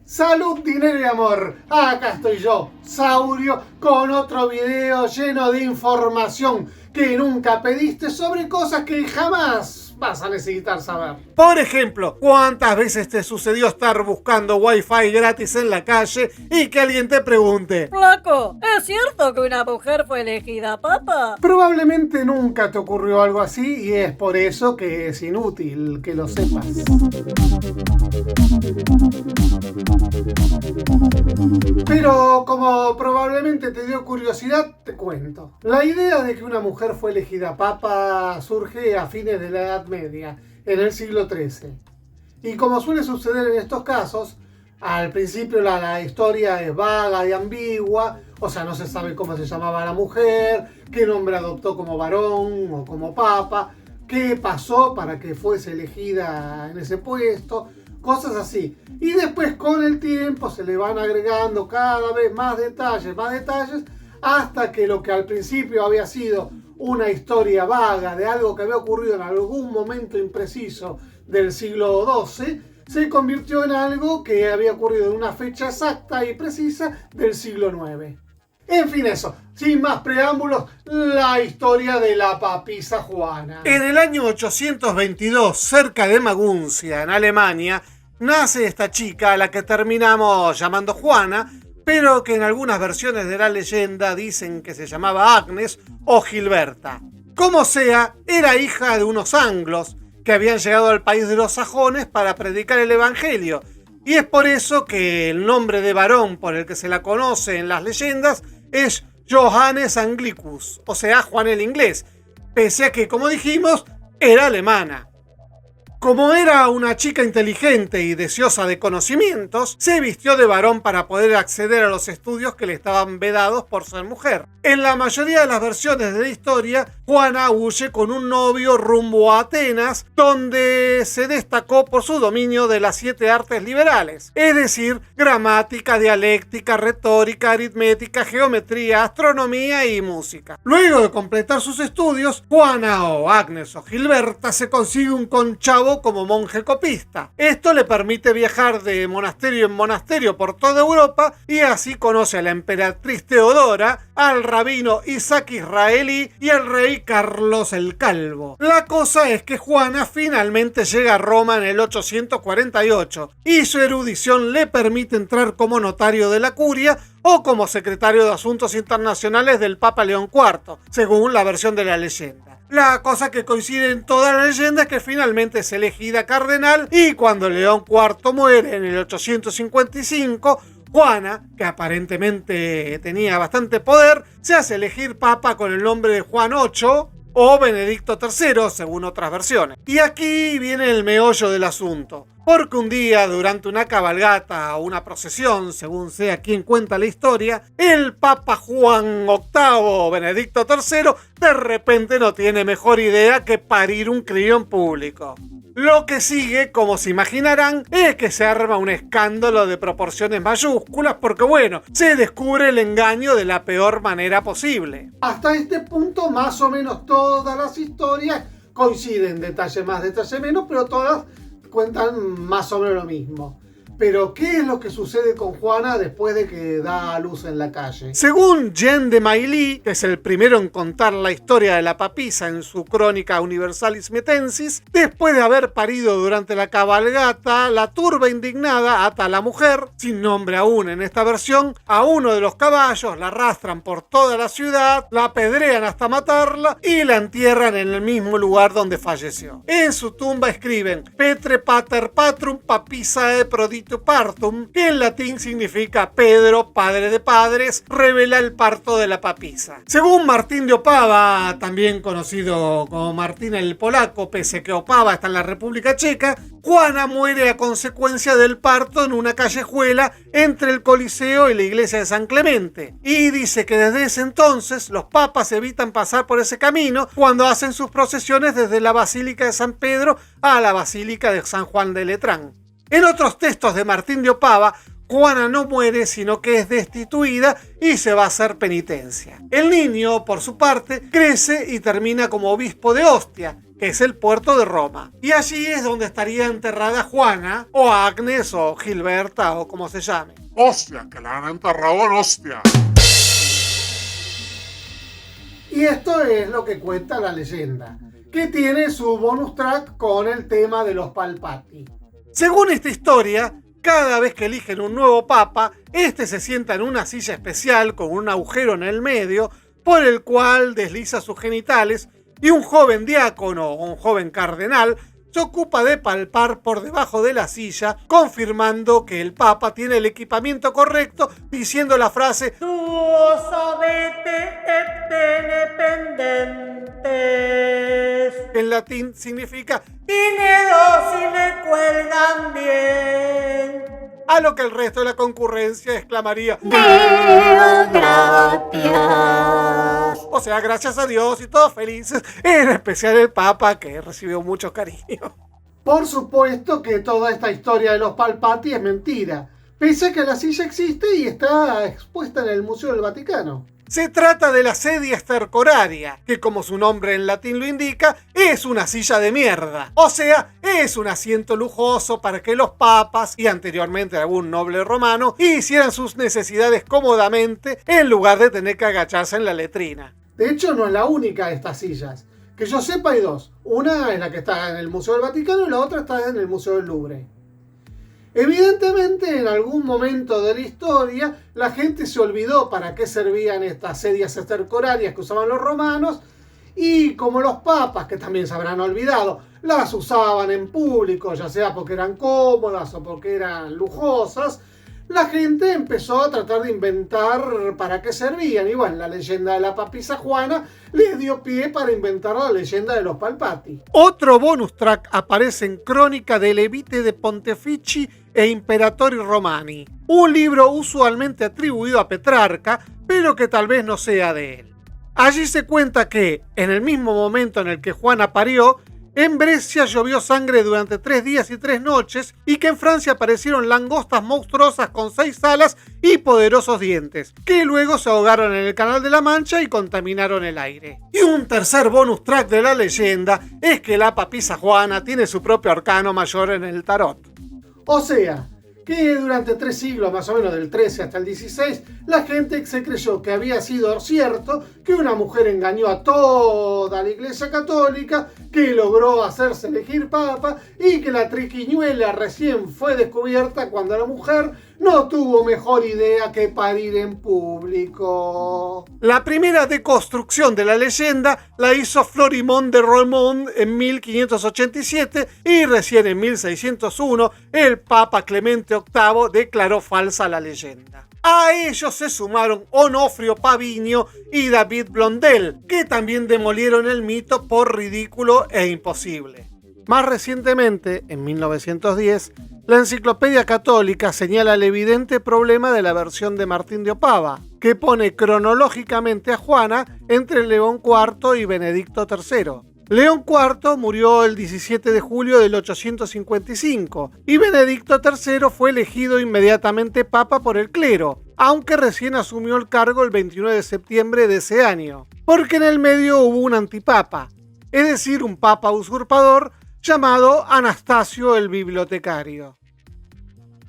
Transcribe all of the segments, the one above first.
Salud, dinero y amor. Acá estoy yo, Saurio, con otro video lleno de información que nunca pediste sobre cosas que jamás vas a necesitar saber. Por ejemplo, ¿cuántas veces te sucedió estar buscando wifi gratis en la calle y que alguien te pregunte: Flaco, ¿es cierto que una mujer fue elegida papa? Probablemente nunca te ocurrió algo así y es por eso que es inútil que lo sepas. Pero como probablemente te dio curiosidad, te cuento. La idea de que una mujer fue elegida papa surge a fines de la Edad Media, en el siglo XIII. Y como suele suceder en estos casos, al principio la historia es vaga y ambigua, o sea, no se sabe cómo se llamaba la mujer, qué nombre adoptó como varón o como papa, qué pasó para que fuese elegida en ese puesto, cosas así. Y después con el tiempo se le van agregando cada vez más detalles, hasta que lo que al principio había sido una historia vaga de algo que había ocurrido en algún momento impreciso del siglo XII, se convirtió en algo que había ocurrido en una fecha exacta y precisa del siglo IX. En fin, eso, sin más preámbulos, la historia de la papisa Juana. En el año 822, cerca de Maguncia, en Alemania, nace esta chica a la que terminamos llamando Juana, pero que en algunas versiones de la leyenda dicen que se llamaba Agnes o Gilberta. Como sea, era hija de unos anglos que habían llegado al país de los sajones para predicar el evangelio, y es por eso que el nombre de varón por el que se la conoce en las leyendas es Johannes Anglicus, o sea, Juan el Inglés, pese a que, como dijimos, era alemana. Como era una chica inteligente y deseosa de conocimientos, se vistió de varón para poder acceder a los estudios que le estaban vedados por ser mujer. En la mayoría de las versiones de la historia, Juana huye con un novio rumbo a Atenas, donde se destacó por su dominio de las 7 artes liberales, es decir, gramática, dialéctica, retórica, aritmética, geometría, astronomía y música. Luego de completar sus estudios, Juana o Agnes o Gilberta se consigue un conchavo como monje copista. Esto le permite viajar de monasterio en monasterio por toda Europa y así conoce a la emperatriz Teodora, al rabino Isaac Israelí y al rey Carlos el Calvo. La cosa es que Juana finalmente llega a Roma en el 848 y su erudición le permite entrar como notario de la curia o como secretario de Asuntos Internacionales del Papa León IV, según la versión de la leyenda. La cosa que coincide en toda la leyenda es que finalmente es elegida cardenal y cuando León IV muere en el 855, Juana, que aparentemente tenía bastante poder, se hace elegir papa con el nombre de Juan VIII o Benedicto III, según otras versiones. Y aquí viene el meollo del asunto. Porque un día, durante una cabalgata o una procesión, según sea quien cuenta la historia, el Papa Juan VIII Benedicto III de repente no tiene mejor idea que parir un crío en público. Lo que sigue, como se imaginarán, es que se arma un escándalo de proporciones mayúsculas porque, bueno, se descubre el engaño de la peor manera posible. Hasta este punto, más o menos todas las historias coinciden, detalle más, detalle menos, pero todas cuentan más o menos lo mismo. Pero, ¿qué es lo que sucede con Juana después de que da a luz en la calle? Según Jean de Mailly, que es el primero en contar la historia de la papisa en su Crónica Universalis Metensis, después de haber parido durante la cabalgata, la turba indignada ata a la mujer, sin nombre aún en esta versión, a uno de los caballos, la arrastran por toda la ciudad, la apedrean hasta matarla y la entierran en el mismo lugar donde falleció. En su tumba escriben Petre Pater Patrum Papisae Prodito Partum, que en latín significa Pedro, padre de padres, revela el parto de la papisa. Según Martín de Opava, también conocido como Martín el Polaco, pese que Opava está en la República Checa, Juana muere a consecuencia del parto en una callejuela entre el Coliseo y la iglesia de San Clemente. Y dice que desde ese entonces los papas evitan pasar por ese camino cuando hacen sus procesiones desde la Basílica de San Pedro a la Basílica de San Juan de Letrán. En otros textos de Martín de Opava, Juana no muere, sino que es destituida y se va a hacer penitencia. El niño, por su parte, crece y termina como obispo de Ostia, que es el puerto de Roma. Y allí es donde estaría enterrada Juana, o Agnes, o Gilberta, o como se llame. ¡Hostia, que la han enterrado en hostia! Y esto es lo que cuenta la leyenda, que tiene su bonus track con el tema de los Palpati. Según esta historia, cada vez que eligen un nuevo papa, este se sienta en una silla especial con un agujero en el medio por el cual desliza sus genitales y un joven diácono o un joven cardenal se ocupa de palpar por debajo de la silla, confirmando que el papa tiene el equipamiento correcto, diciendo la frase Tuo sabete et bene pendentes. en latín significa Tiene dos y le cuelgan bien. a lo que el resto de la concurrencia exclamaría Deo gratias. o sea, gracias a Dios y todos felices, en especial el Papa que recibió mucho cariño. Por supuesto que toda esta historia de los Palpati es mentira, pese a que la silla existe y está expuesta en el Museo del Vaticano. Se trata de la sedia stercoraria, que como su nombre en latín lo indica, es una silla de mierda. O sea, es un asiento lujoso para que los papas y anteriormente algún noble romano hicieran sus necesidades cómodamente en lugar de tener que agacharse en la letrina. De hecho, no es la única de estas sillas. Que yo sepa hay dos. Una es la que está en el Museo del Vaticano y la otra está en el Museo del Louvre. Evidentemente, en algún momento de la historia, la gente se olvidó para qué servían estas sedias estercorarias que usaban los romanos y como los papas, que también se habrán olvidado, las usaban en público, ya sea porque eran cómodas o porque eran lujosas, la gente empezó a tratar de inventar para qué servían. Y bueno, la leyenda de la papisa Juana le dio pie para inventar la leyenda de los Palpati. Otro bonus track aparece en Crónica delle Vite de Pontefici e Imperatori Romani, un libro usualmente atribuido a Petrarca, pero que tal vez no sea de él. Allí se cuenta que, en el mismo momento en el que Juana parió, en Brescia llovió sangre durante 3 días y 3 noches y que en Francia aparecieron langostas monstruosas con 6 alas y poderosos dientes, que luego se ahogaron en el Canal de la Mancha y contaminaron el aire. Y un tercer bonus track de la leyenda es que la papisa Juana tiene su propio arcano mayor en el tarot. O sea, que durante 3 siglos, más o menos del 13 hasta el 16, la gente se creyó que había sido cierto que una mujer engañó a toda la Iglesia Católica, que logró hacerse elegir papa y que la triquiñuela recién fue descubierta cuando la mujer no tuvo mejor idea que parir en público. La primera deconstrucción de la leyenda la hizo Florimond de Roermond en 1587 y recién en 1601 el Papa Clemente VIII declaró falsa la leyenda. A ellos se sumaron Onofrio Pavinio y David Blondel, que también demolieron el mito por ridículo e imposible. Más recientemente, en 1910, la Enciclopedia Católica señala el evidente problema de la versión de Martín de Opava, que pone cronológicamente a Juana entre León IV y Benedicto III. León IV murió el 17 de julio del 855 y Benedicto III fue elegido inmediatamente papa por el clero, aunque recién asumió el cargo el 29 de septiembre de ese año, porque en el medio hubo un antipapa, es decir, un papa usurpador llamado Anastasio el Bibliotecario.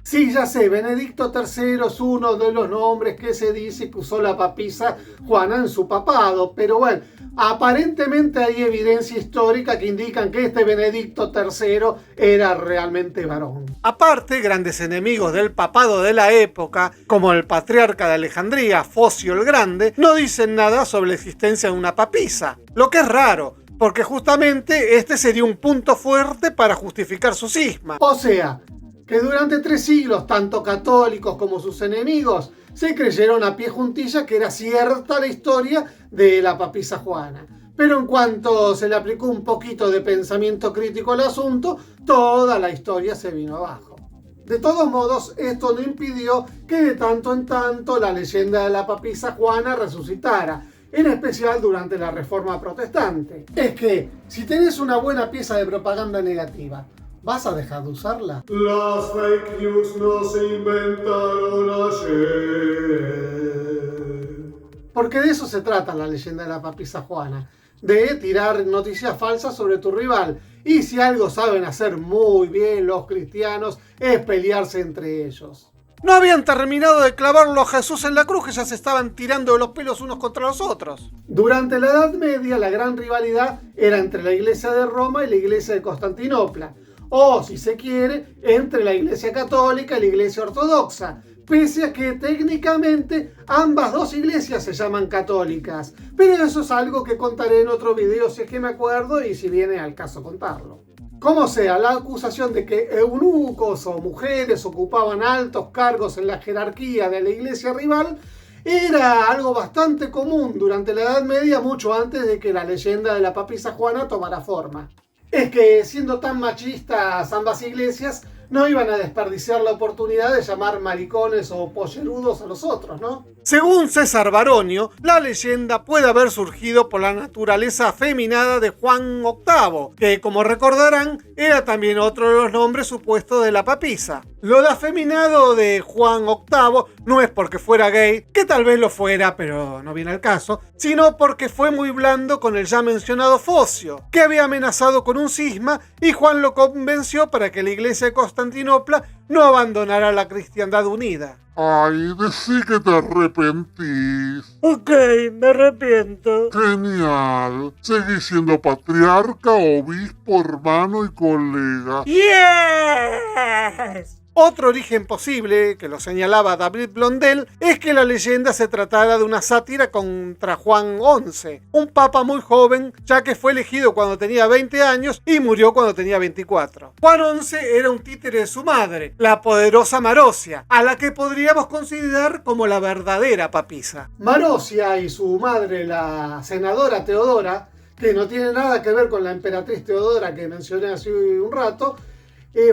Sí, ya sé, Benedicto III es uno de los nombres que se dice que usó la papisa Juana en su papado, pero bueno, aparentemente hay evidencia histórica que indican que este Benedicto III era realmente varón. Aparte, grandes enemigos del papado de la época, como el patriarca de Alejandría, Focio el Grande, no dicen nada sobre la existencia de una papisa, lo que es raro, porque justamente este sería un punto fuerte para justificar su cisma. O sea, que durante 3 siglos, tanto católicos como sus enemigos se creyeron a pie juntillas que era cierta la historia de la papisa Juana. Pero en cuanto se le aplicó un poquito de pensamiento crítico al asunto, toda la historia se vino abajo. De todos modos, esto no impidió que de tanto en tanto la leyenda de la papisa Juana resucitara, en especial durante la Reforma Protestante. Es que, si tenés una buena pieza de propaganda negativa, ¿vas a dejar de usarla? Las fake news no se inventaron ayer. Porque de eso se trata la leyenda de la papisa Juana. de tirar noticias falsas sobre tu rival. Y si algo saben hacer muy bien los cristianos es pelearse entre ellos. No habían terminado de clavarlo a Jesús en la cruz, que ya se estaban tirando de los pelos unos contra los otros. Durante la Edad Media la gran rivalidad era entre la Iglesia de Roma y la Iglesia de Constantinopla. O, si se quiere, entre la Iglesia Católica y la Iglesia Ortodoxa. Pese a que técnicamente ambas dos iglesias se llaman católicas. Pero eso es algo que contaré en otro video si es que me acuerdo y si viene al caso contarlo. Como sea, la acusación de que eunucos o mujeres ocupaban altos cargos en la jerarquía de la iglesia rival era algo bastante común durante la Edad Media, mucho antes de que la leyenda de la papisa Juana tomara forma. Es que, siendo tan machistas ambas iglesias, no iban a desperdiciar la oportunidad de llamar maricones o pollerudos a los otros, ¿no? Según César Baronio, la leyenda puede haber surgido por la naturaleza afeminada de Juan VIII, que, como recordarán, era también otro de los nombres supuestos de la papisa. Lo de afeminado de Juan VIII no es porque fuera gay, que tal vez lo fuera, pero no viene al caso, sino porque fue muy blando con el ya mencionado Focio, que había amenazado con un cisma y Juan lo convenció para que la iglesia de Constantinopla no abandonara la cristiandad unida. Ay, decí que te arrepentís. Ok, me arrepiento. Genial. Seguís siendo patriarca, obispo, hermano y colega. ¡Yes! Otro origen posible, que lo señalaba David Blondel, es que la leyenda se tratara de una sátira contra Juan XI, un papa muy joven, ya que fue elegido cuando tenía 20 años y murió cuando tenía 24. Juan XI era un títere de su madre, la poderosa Marosia, a la que podríamos considerar como la verdadera papisa. Marosia y su madre, la senadora Teodora, que no tiene nada que ver con la emperatriz Teodora que mencioné hace un rato,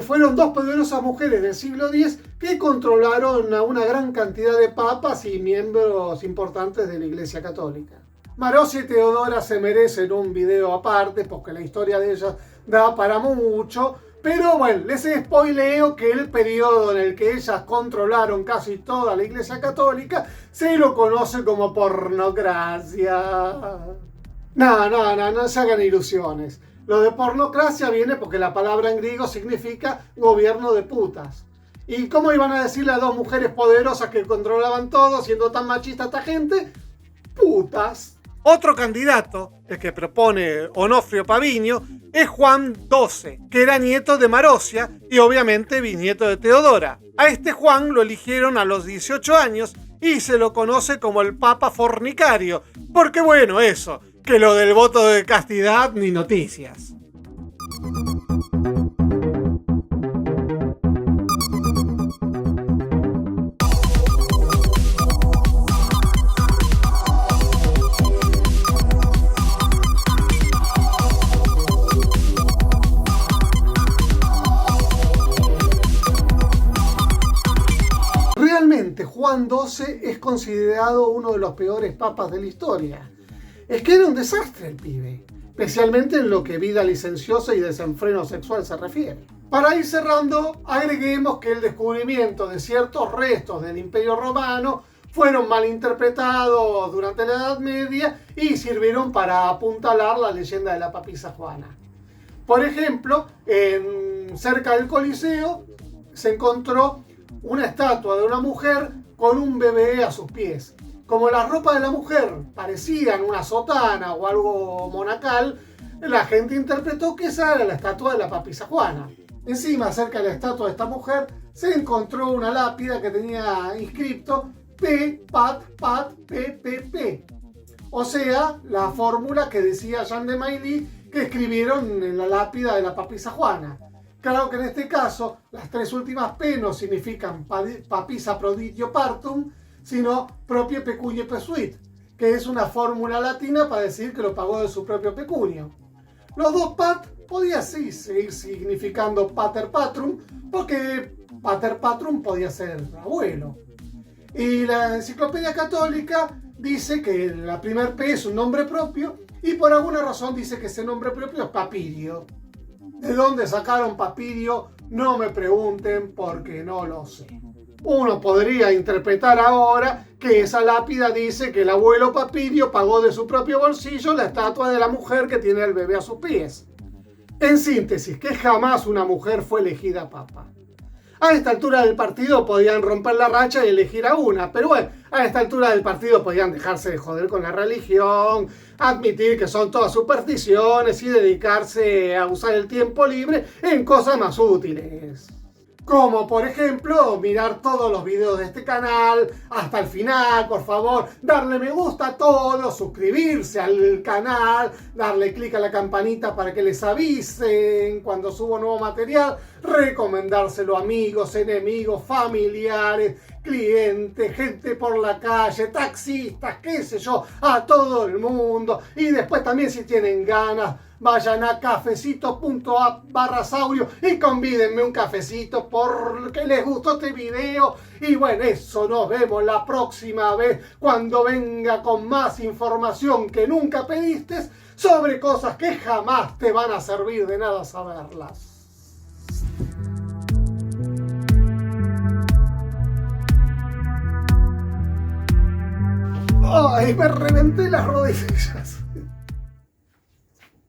fueron dos poderosas mujeres del siglo X que controlaron a una gran cantidad de papas y miembros importantes de la Iglesia Católica. Marosia y Teodora se merecen un video aparte porque la historia de ellas da para mucho, pero bueno, les spoileo que el periodo en el que ellas controlaron casi toda la Iglesia Católica se lo conoce como pornocracia. No se hagan ilusiones. Lo de pornocracia viene porque la palabra en griego significa gobierno de putas. ¿Y cómo iban a decirle a dos mujeres poderosas que controlaban todo, siendo tan machista esta gente? Putas. Otro candidato, el que propone Onofrio Paviño, es Juan XII, que era nieto de Marosia y obviamente bisnieto de Teodora. A este Juan lo eligieron a los 18 años y se lo conoce como el Papa Fornicario, porque bueno, eso, que lo del voto de castidad ni noticias. Realmente Juan XII es considerado uno de los peores papas de la historia. Es que era un desastre el pibe, especialmente en lo que vida licenciosa y desenfreno sexual se refiere. Para ir cerrando, agreguemos que el descubrimiento de ciertos restos del Imperio Romano fueron malinterpretados durante la Edad Media y sirvieron para apuntalar la leyenda de la papisa Juana. Por ejemplo, cerca del Coliseo se encontró una estatua de una mujer con un bebé a sus pies. Como la ropa de la mujer parecían una sotana o algo monacal, la gente interpretó que esa era la estatua de la papisa Juana. Encima, cerca de la estatua de esta mujer, se encontró una lápida que tenía inscrito P, Pat, Pat, P, P, P. O sea, la fórmula que decía Jean de Mailly que escribieron en la lápida de la papisa Juana. Claro que en este caso, las tres últimas P no significan papisa prodigio partum, sino propio pecunio pesuit, que es una fórmula latina para decir que lo pagó de su propio pecunio. Los dos pat podía sí seguir significando pater patrum, porque pater patrum podía ser abuelo. Y la enciclopedia católica dice que la primer P es un nombre propio, y por alguna razón dice que ese nombre propio es Papirio. ¿De dónde sacaron Papirio? No me pregunten porque no lo sé. Uno podría interpretar ahora que esa lápida dice que el abuelo Papirio pagó de su propio bolsillo la estatua de la mujer que tiene al bebé a sus pies. En síntesis, que jamás una mujer fue elegida papa. A esta altura del partido podían romper la racha y elegir a una, pero bueno, a esta altura del partido podían dejarse de joder con la religión, admitir que son todas supersticiones y dedicarse a usar el tiempo libre en cosas más útiles. Como por ejemplo, mirar todos los videos de este canal hasta el final, por favor, darle me gusta a todos, suscribirse al canal, darle clic a la campanita para que les avisen cuando subo nuevo material, recomendárselo a amigos, enemigos, familiares, clientes, gente por la calle, taxistas, qué sé yo, a todo el mundo. Y después también, si tienen ganas, vayan a cafecito.app/saurio y convídenme un cafecito porque les gustó este video. Y bueno, eso, nos vemos la próxima vez cuando venga con más información que nunca pediste sobre cosas que jamás te van a servir de nada saberlas. Ay, me reventé las rodillas.